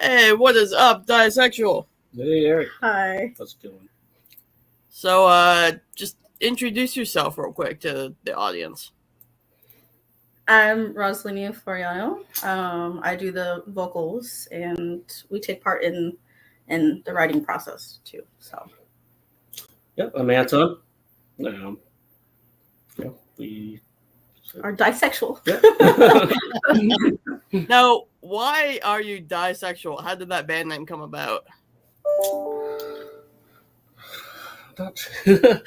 Hey, what is up, Disexual? Hey, Eric. Hi. How's it going? So, just introduce yourself real quick to the audience. I'm Rosalina Floriano. I do the vocals, and we take part in the writing process too. So, Yep, I'm Anton. We are bisexual. Yeah. Now, why are you Disexual? How did that band name come about? It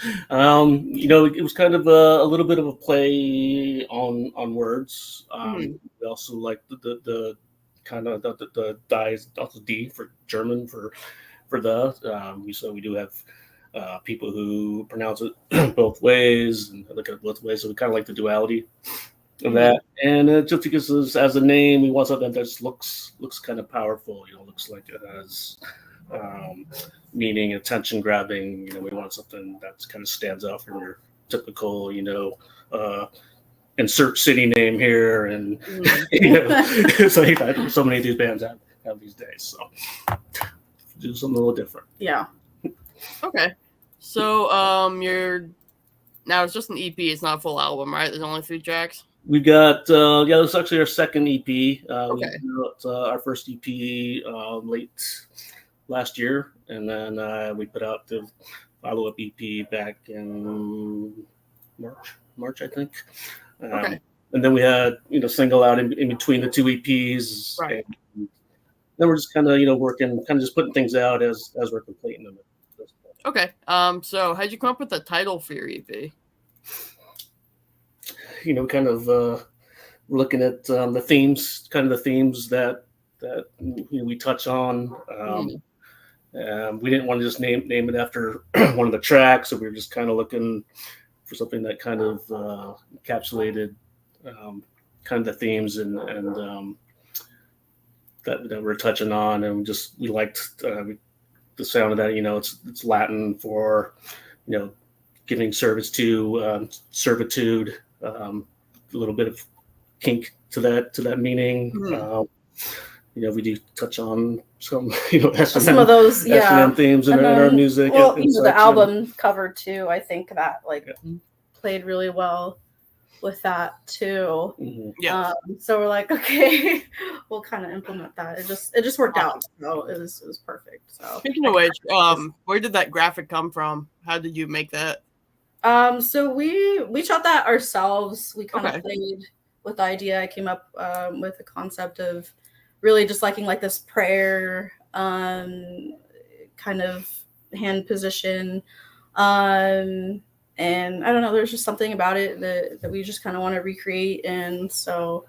was kind of a little bit of a play on words. We also like the kind of the dies, also D for German for the. So we do have people who pronounce it both ways and look at it both ways. So we kind of like the duality of that. And just because as a name, we want something that just looks kind of powerful. Looks like it has meaning, attention grabbing. We want something that kind of stands out from your typical, insert city name here, and so many of these bands have these days. So do something a little different. Yeah. Okay. So, now it's just an EP. It's not a full album, right? There's only 3 tracks. We got this is actually our second EP. Okay. We put out our first EP late last year, and then we put out the follow-up EP back in March, I think. Okay. And then we had single out in between the 2 EPs. Right. And then we're just kind of working, kind of just putting things out as we're completing them. Okay. So how'd you come up with the title for your EP? Kind of looking at the themes, that we touch on. We didn't want to just name it after one of the tracks, so we were just kind of looking for something that kind of encapsulated kind of the themes and that we're touching on, and we liked the sound of that. It's Latin for giving service to servitude, a little bit of kink to that meaning. We do touch on some some of those S&M themes in our music. Well, the album cover too. I think that played really well with that too. Yeah. So we're like, okay, we'll kind of implement that. It just worked out. So it was perfect. So speaking of which, where did that graphic come from? How did you make that? So we shot that ourselves. We kind of played with the idea. I came up with the concept of really just liking this prayer kind of hand position. And I don't know, there's just something about it that we just kind of want to recreate. And so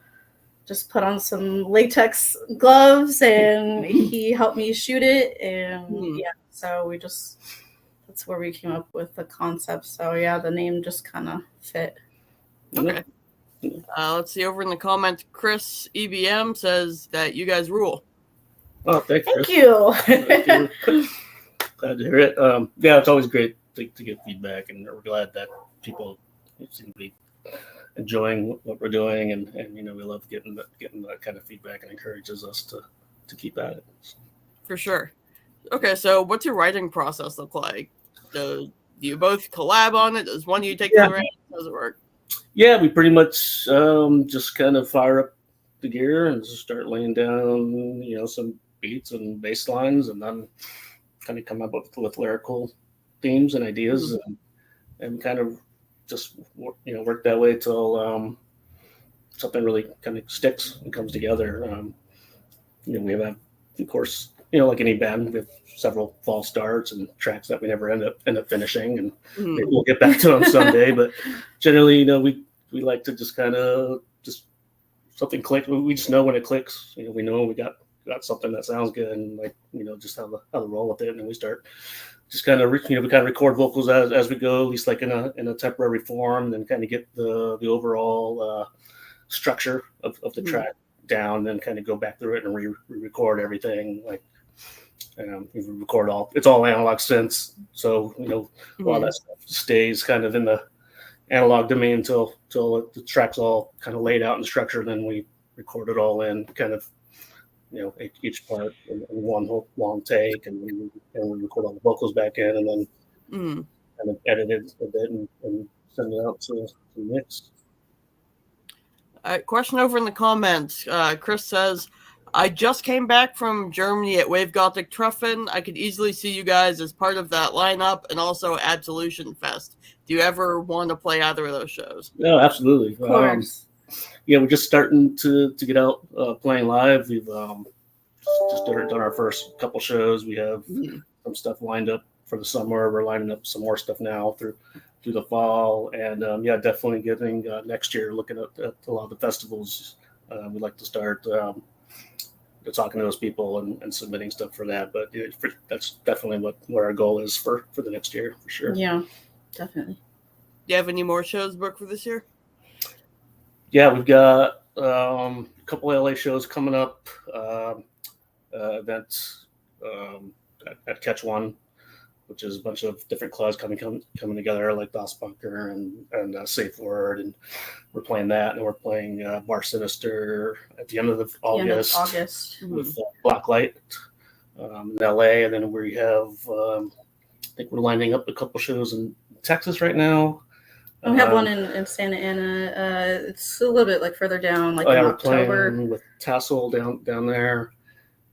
just put on some latex gloves and he helped me shoot it. And so that's where we came up with the concept. So the name just kind of fit. Okay. Let's see, over in the comments, Chris EBM says that you guys rule. Oh, thank you. Glad to hear it. It's always great to get feedback, and we're glad that people seem to be enjoying what we're doing, and we love getting that kind of feedback, and encourages us to keep at it. For sure. Okay, so what's your writing process look like? Do you both collab on it? Does one of you take the reins? How does it work? Yeah, we pretty much just kind of fire up the gear and just start laying down, some beats and bass lines, and then kind of come up with lyrical themes and ideas, and kind of just work that way till something really kind of sticks and comes together. We have, of course, like any band, we have several false starts and tracks that we never end up finishing, and maybe we'll get back to them someday. But generally, we like to just kind of just something click. We just know when it clicks. We know we got something that sounds good, and just how to roll with it. And we start just kind of we kind of record vocals as we go, at least in a temporary form, and then kind of get the overall structure of the track down, then kind of go back through it and re-record everything. We record it's all analog synths, so a lot of that stuff stays kind of in the analog domain until the track's all kind of laid out and structured. Then we record it all in kind of each part in one whole long take, and we record all the vocals back in, and then kind of edit it a bit and send it out to mix. Question over in the comments. Chris says, I just came back from Germany at Wave Gothic Treffen. I could easily see you guys as part of that lineup and also Absolution Fest. Do you ever want to play either of those shows? No, absolutely. Of course. We're just starting to get out playing live. We've just done our first couple shows. We have some stuff lined up for the summer. We're lining up some more stuff now through the fall, and definitely getting next year, looking at a lot of the festivals. We'd like to start talking to those people and submitting stuff for that. But that's definitely what our goal is for the next year, for sure. Yeah, definitely. Do you have any more shows booked for this year? Yeah, we've got a couple LA shows coming up, events at Catch One, which is a bunch of different clubs coming together, like Das Bunker and Safe Word, and we're playing that, and we're playing Bar Sinister at the end of August with Blacklight in LA, and then we have I think we're lining up a couple shows in Texas right now. We have one in Santa Ana. It's a little bit like further down, like in October. Playing with Tassel down there,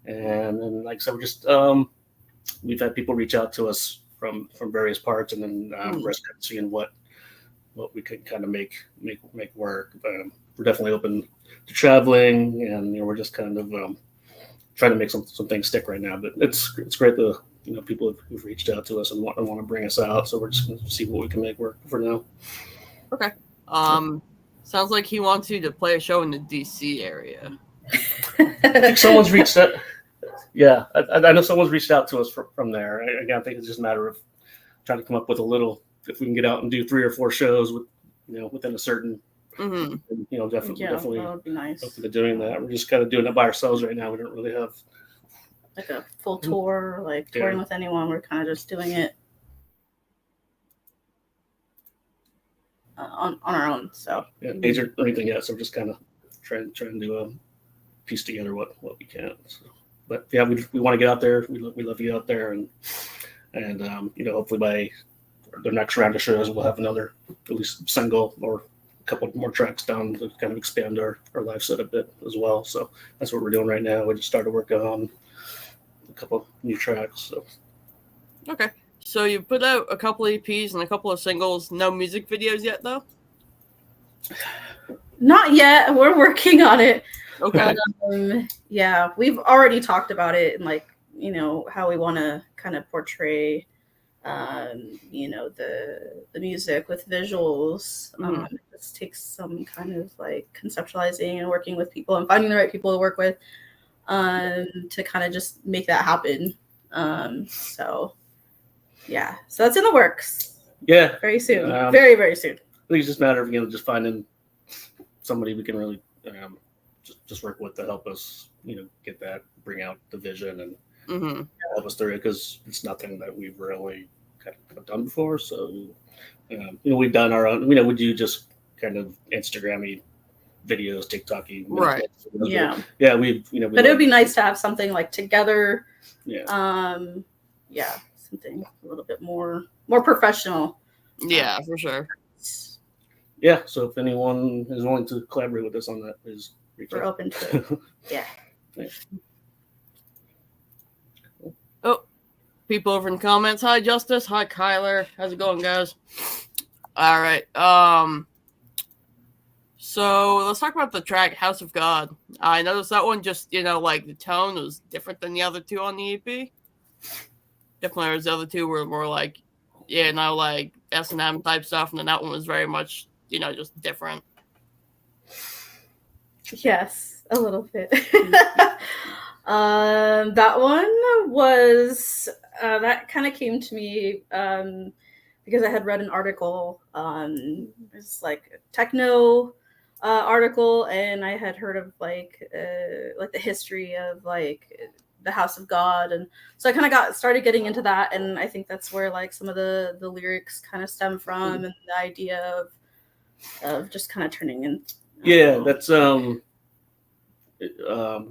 and then like I said, we're just we've had people reach out to us from various parts, and then we're seeing what we could kind of make work. We're definitely open to traveling, and we're just kind of trying to make some things stick right now. But it's great that people who've reached out to us and want to bring us out. So we're just going to see what we can make work for now. Okay. Sounds like he wants you to play a show in the DC area. I think someone's reached out. Yeah, I know someone's reached out to us from there. Again, I think it's just a matter of trying to come up with if we can get out and do 3 or 4 shows within a certain, definitely that would be nice. Open to doing that. We're just kind of doing it by ourselves right now. We don't really have like a full tour, like touring with anyone. We're kind of just doing it on our own. So agent or anything yet. So we're just kind of trying to piece together what we can. So. But yeah, we want to get out there. We love to get out there, and hopefully by the next round of shows we'll have another at least single or a couple more tracks down to kind of expand our live set a bit as well. So that's what we're doing right now. We just started working on a couple new tracks. So okay, so you put out a couple EPs and a couple of singles. No music videos yet, though. Not yet. We're working on it. Okay. Yeah, we've already talked about it and how we want to kind of portray, the music with visuals. It just takes some kind of like conceptualizing and working with people and finding the right people to work with, to kind of just make that happen. So that's in the works. Yeah. Very soon. Very, very soon. I think it's just a matter of just finding somebody we can really just work with to help us, get that, bring out the vision and help us through it, because it's nothing that we've really kind of done before. So, we've done our own, we do just kind of Instagram-y videos, TikTok-y. Right. Yeah. Yeah. But it would be nice to have something like together. Yeah. Something a little bit more professional. Yeah, for sure. Yeah. So if anyone is willing to collaborate with us on that, please reach out. We're open to it. Yeah. Thanks. Oh, people over in the comments. Hi, Justice. Hi, Kyler. How's it going, guys? All right. So let's talk about the track "House of God." I noticed that one just, like the tone was different than the other two on the EP. Definitely, whereas the other two were more like, like S&M type stuff, and then that one was very much, just different. Yes, a little bit. That one was that kind of came to me because I had read an article. It's like a techno article, and I had heard of like the history of like the House of God, and so I kind of started getting into that, and I think that's where like some of the lyrics kind of stem from, and the idea of just kind of turning in. Yeah, that's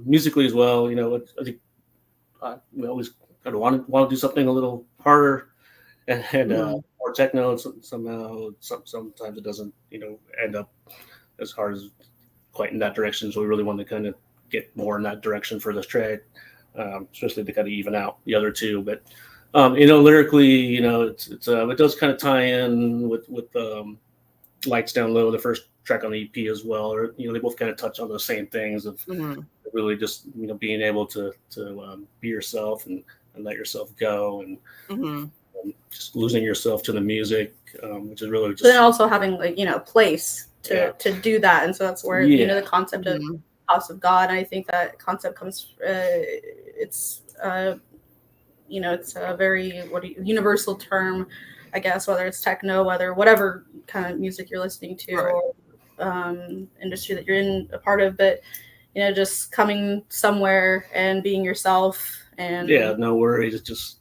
musically as well. I think we always kind of want to do something a little harder and more techno. And somehow, sometimes it doesn't, end up as hard as quite in that direction. So we really want to kind of get more in that direction for this track, especially to kind of even out the other two. But lyrically, it does kind of tie in with Lights Down Low, the first track on the EP as well. Or they both kind of touch on the same things of really just being able to be yourself and let yourself go and just losing yourself to the music, which is really just. But then also having a place to do that, and so that's where the concept of house of God. And I think that concept comes. It's it's a very universal term, I guess, whether it's techno, whatever kind of music you're listening to, right. or industry that you're in a part of, but just coming somewhere and being yourself and no worries, just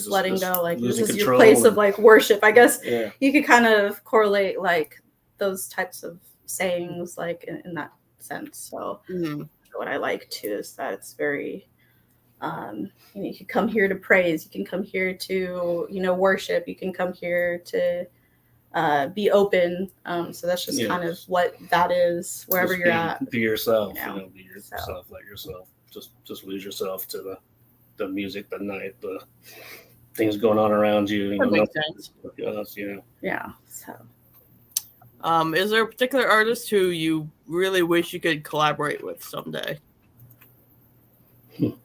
letting go. Like this is your control place of worship, I guess. Yeah. You could kind of correlate those types of sayings in that sense. So what I like too is that it's very you can come here to praise, you can come here to worship, you can come here to be open. So that's just kind of what that is wherever you're at. Be yourself, be yourself, let yourself just lose yourself to the music, the night, the things going on around you. That makes sense. Yeah. So is there a particular artist who you really wish you could collaborate with someday? Quite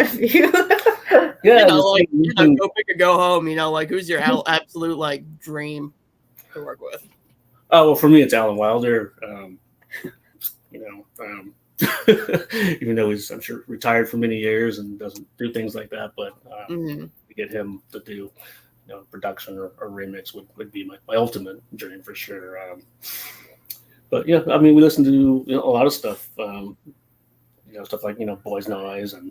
a few. Go big or go home. Who's your absolute dream to work with? Oh well, for me it's Alan Wilder. Even though he's, I'm sure, retired for many years and doesn't do things like that, but to get him to do production or remix would be my ultimate dream for sure. But yeah, I mean, we listen to a lot of stuff. Stuff like Boys Noise and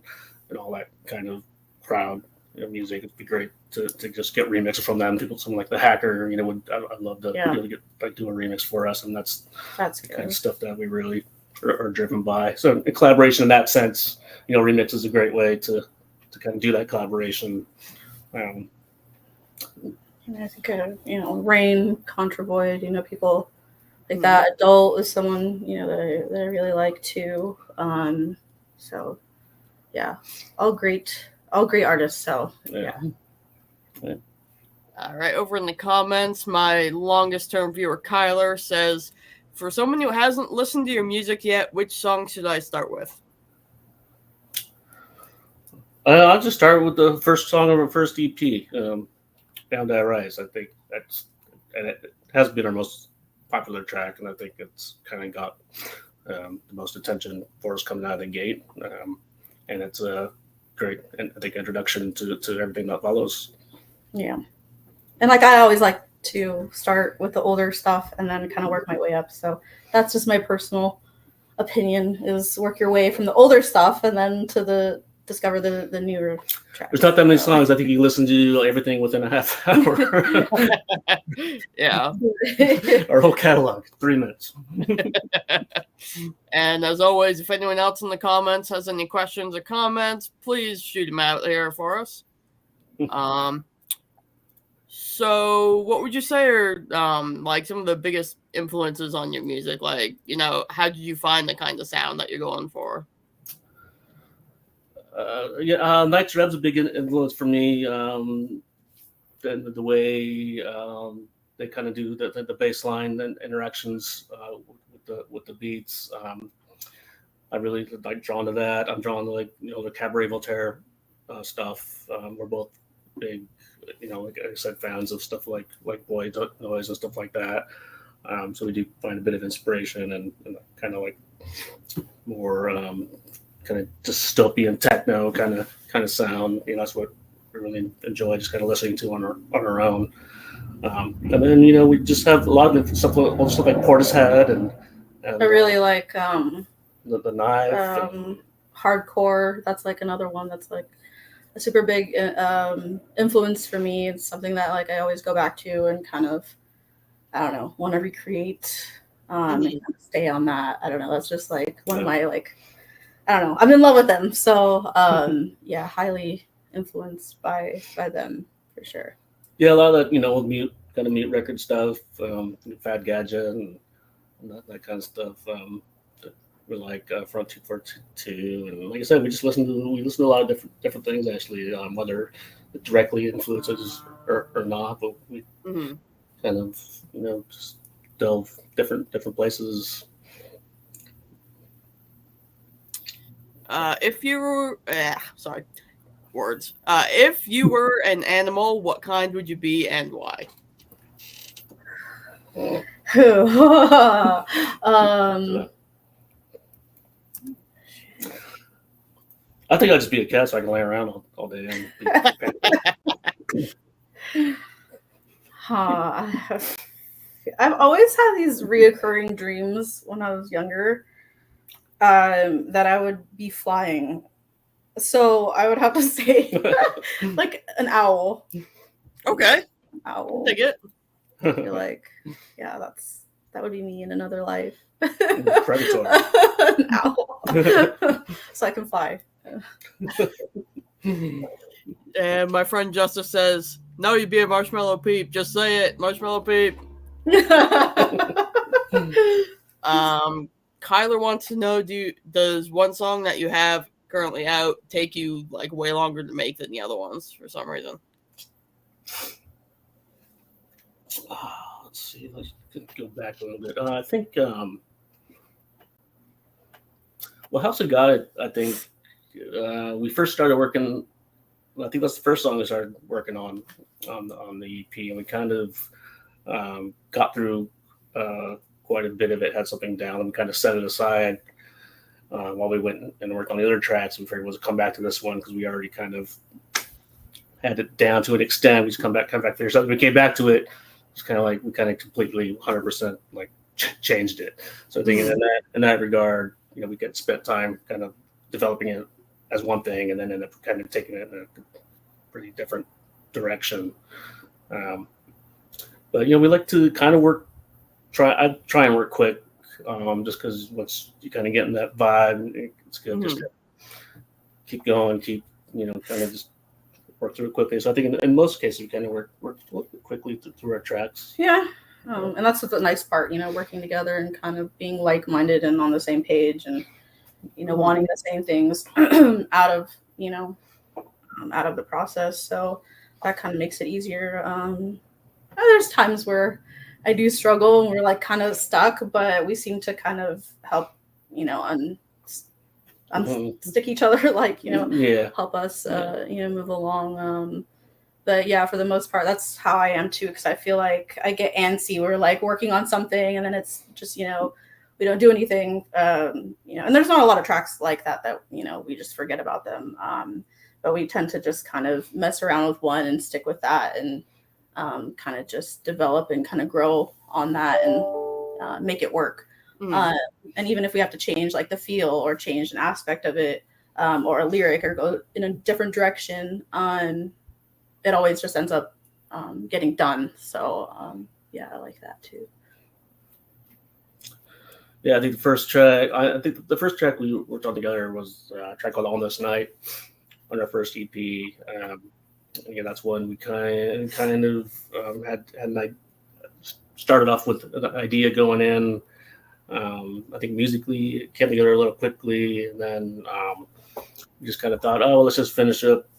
all that kind of crowd music. It'd be great to just get remixes from them. People, someone like the Hacker, I'd love to be able to get do a remix for us, and that's the kind of stuff that we really are driven by. So a collaboration in that sense, remix is a great way to kind of do that collaboration. I think Rain, Contra Void, people like that. Adult is someone that I really like too. So yeah, all great artists. So yeah. All right, over in the comments, my longest term viewer Kyler says, for someone who hasn't listened to your music yet, which song should I start with? I'll just start with the first song of our first EP, Bound I Rise. I think it has been our most popular track, and I think it's kind of got the most attention for us coming out of the gate. And it's a great, I think, introduction to everything that follows. Yeah. And I always like to start with the older stuff and then kind of work my way up. So that's just my personal opinion, is work your way from the older stuff and then to discover the newer tracks. There's not that many songs. I think you listen to everything within a half hour. Yeah. Our whole catalog, 3 minutes. And as always, if anyone else in the comments has any questions or comments, please shoot them out there for us. So what would you say are some of the biggest influences on your music? How did you find the kind of sound that you're going for? Night's Rev's a big influence for me. The way they kind of do the bass line and interactions with the beats. I really drawn to that. I'm drawn to the Cabaret Voltaire stuff. We're both big, like I said, fans of stuff like Boy Noise and stuff like that. So we do find a bit of inspiration and kind of more kind of dystopian techno kind of sound. That's what we really enjoy, just kind of listening to on our own. And then we just have a lot of stuff like Portishead and I really like the Knife. Hardcore. That's another one that's a super big influence for me. It's something that I always go back to and kind of, I don't know, want to recreate and kind of stay on that. I don't know. That's just like one of my like, I don't know. I'm in love with them. So yeah, highly influenced by them for sure. Yeah, a lot of that, old mute record stuff, Fad Gadget and that kind of stuff. We're like Front 242, and like I said, we listen to a lot of different things actually, whether it directly influences or not. But we kind of just delve different places. If you were, if you were an animal, what kind would you be and why? I think I'd just be a cat so I can lay around all day. I've always had these reoccurring dreams when I was younger that I would be flying. So I would have to say like an owl. Okay. Owl. Take it. I feel like, yeah, that would be me in another life. Predator. An owl. So I can fly. And my friend Justice says, "No, you'd be a Marshmallow Peep. Just say it, Marshmallow Peep." Kyler wants to know: does one song that you have currently out take you like way longer to make than the other ones for some reason? Let's see. Let's go back a little bit. I think, well, House of God, I think we first started working. I think that's the first song we started working on the EP, and we kind of got through quite a bit of it, had something down, and we kind of set it aside while we went and worked on the other tracks. We figured we'll come back to this one because we already kind of had it down to an extent. We just come back there. So we came back to it. It's kind of like we kind of completely 100% like changed it. So I think in that regard, we get spent time kind of developing it as one thing, and then end up kind of taking it in a pretty different direction. But we like to kind of I try and work quick, just because once you kind of get in that vibe, it's good just to keep going, kind of just work through it quickly. So I think in most cases we kind of work quickly through our tracks. Yeah, and that's the nice part, working together and kind of being like-minded and on the same page, and wanting the same things out of the process. So that kind of makes it easier. There's times where I do struggle and we're like kind of stuck, but we seem to kind of help, unstick each other, like, help us, move along. But yeah, for the most part, that's how I am too, because I feel like I get antsy. We're like working on something and then it's just, we don't do anything, and there's not a lot of tracks like that, we just forget about them. But we tend to just kind of mess around with one and stick with that and kind of just develop and kind of grow on that and make it work. And even if we have to change like the feel or change an aspect of it, or a lyric, or go in a different direction, it always just ends up getting done. So yeah, I like that too. Yeah, I think the first track we worked on together was a track called "On This Night" on our first EP. That's one we kind of had started off with an idea going in. I think musically it came together a little quickly, and then we just kind of thought, let's just finish up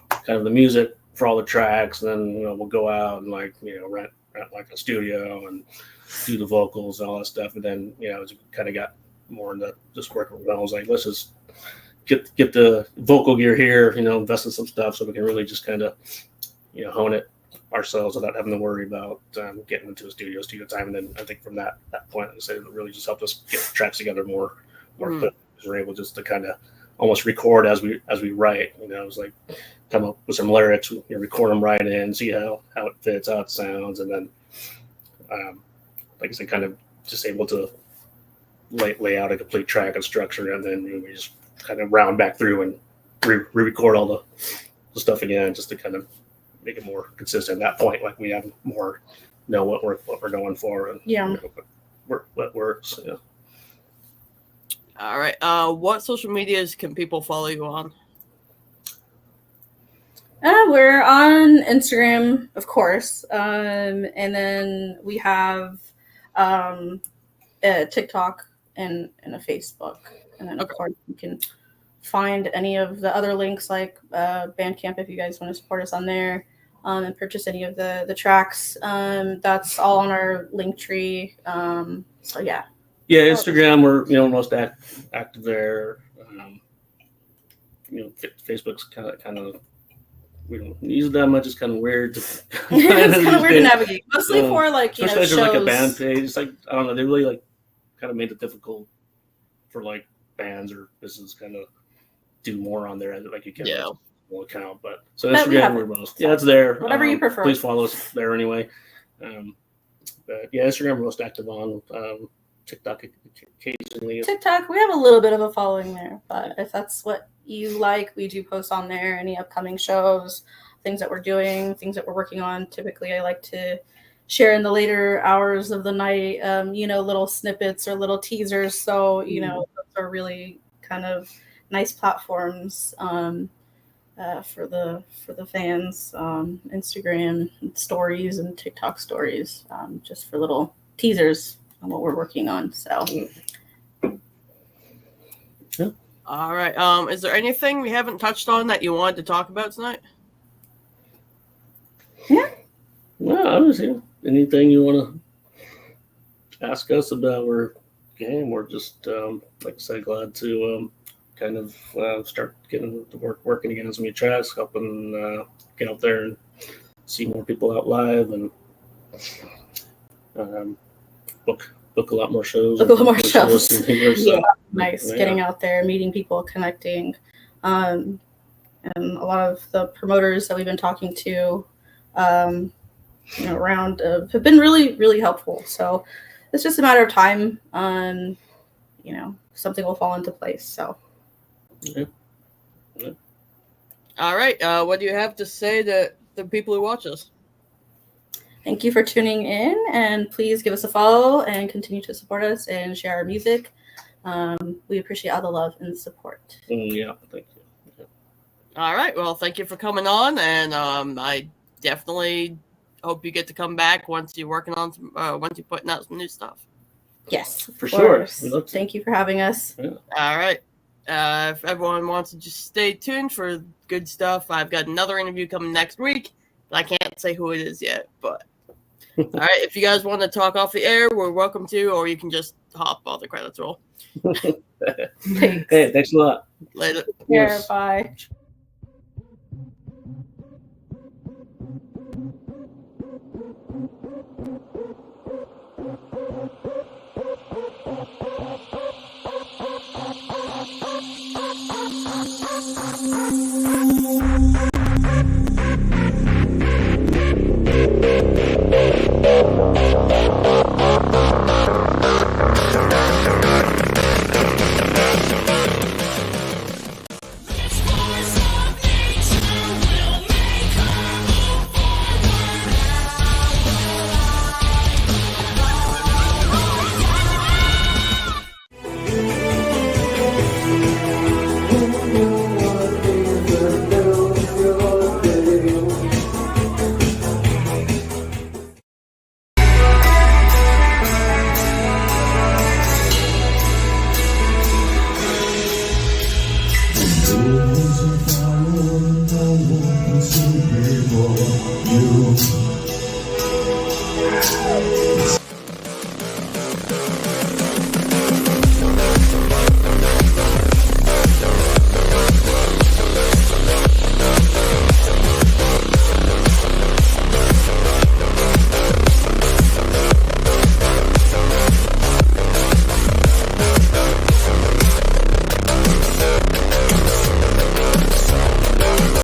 kind of the music for all the tracks, and then we'll go out and rent like a studio and do the vocals and all that stuff. And then as we kind of got more into just working with it, I was like, let's just get the vocal gear here, invest in some stuff so we can really just kind of hone it ourselves without having to worry about getting into a studio time. And then I think from that point, I said it really just helped us get the tracks together more quickly. We're able just to kind of almost record as we write. It was like come up with some lyrics, record them right in, see how it fits, how it sounds, and then like I said, kind of just able to lay out a complete track and structure, and then we just kind of round back through and re-record all the stuff again, just to kind of make it more consistent. At that point, like we have more know what we're going for. And, what works. Yeah. All right. What social medias can people follow you on? We're on Instagram, of course, and then we have a TikTok and a Facebook, and then of course you can find any of the other links like Bandcamp if you guys want to support us on there, and purchase any of the tracks. That's all on our link tree. So yeah. Yeah, Instagram, we're most active there. Facebook's kind of we don't use it that much. It's kind of weird. It's kind of weird to navigate, mostly for especially if shows. there's like a band page. It's like I don't know. They really kind of made it difficult for like bands or businesses kind of do more on there. Like you can account, but Instagram we're most it's there. Whatever you prefer. Please follow us there anyway. But yeah, Instagram we're most active on. TikTok occasionally. TikTok, we have a little bit of a following there, but if that's what you like, we do post on there any upcoming shows, things that we're doing, things that we're working on. Typically, I like to share in the later hours of the night, little snippets or little teasers. So, those are really kind of nice platforms for the fans. Instagram stories and TikTok stories, just for little teasers on what we're working on. So yeah. All right. Is there anything we haven't touched on that you wanted to talk about tonight? Yeah. Well, obviously, anything you want to ask us about our game, we're just like I said, glad to kind of start getting to working again on some new tracks, helping get out there and see more people out live and book a lot more shows. Book a lot more shows. Yeah, nice. Yeah. Getting out there, meeting people, connecting. And a lot of the promoters that we've been talking to around have been really, really helpful. So it's just a matter of time. Something will fall into place. So. Yeah. All right. What do you have to say to the people who watch us? Thank you for tuning in, and please give us a follow and continue to support us and share our music. We appreciate all the love and support. Yeah, thank you. Yeah. All right. Well, thank you for coming on, and I definitely hope you get to come back once you're working on once you're putting out some new stuff. Yes, for sure. Thank you for having us. Yeah. All right. If everyone wants to just stay tuned for good stuff, I've got another interview coming next week, but I can't say who it is yet. But all right, if you guys want to talk off the air, we're welcome to, or you can just hop while the credits roll. Thanks. Hey, thanks a lot. Later. Yeah, bye.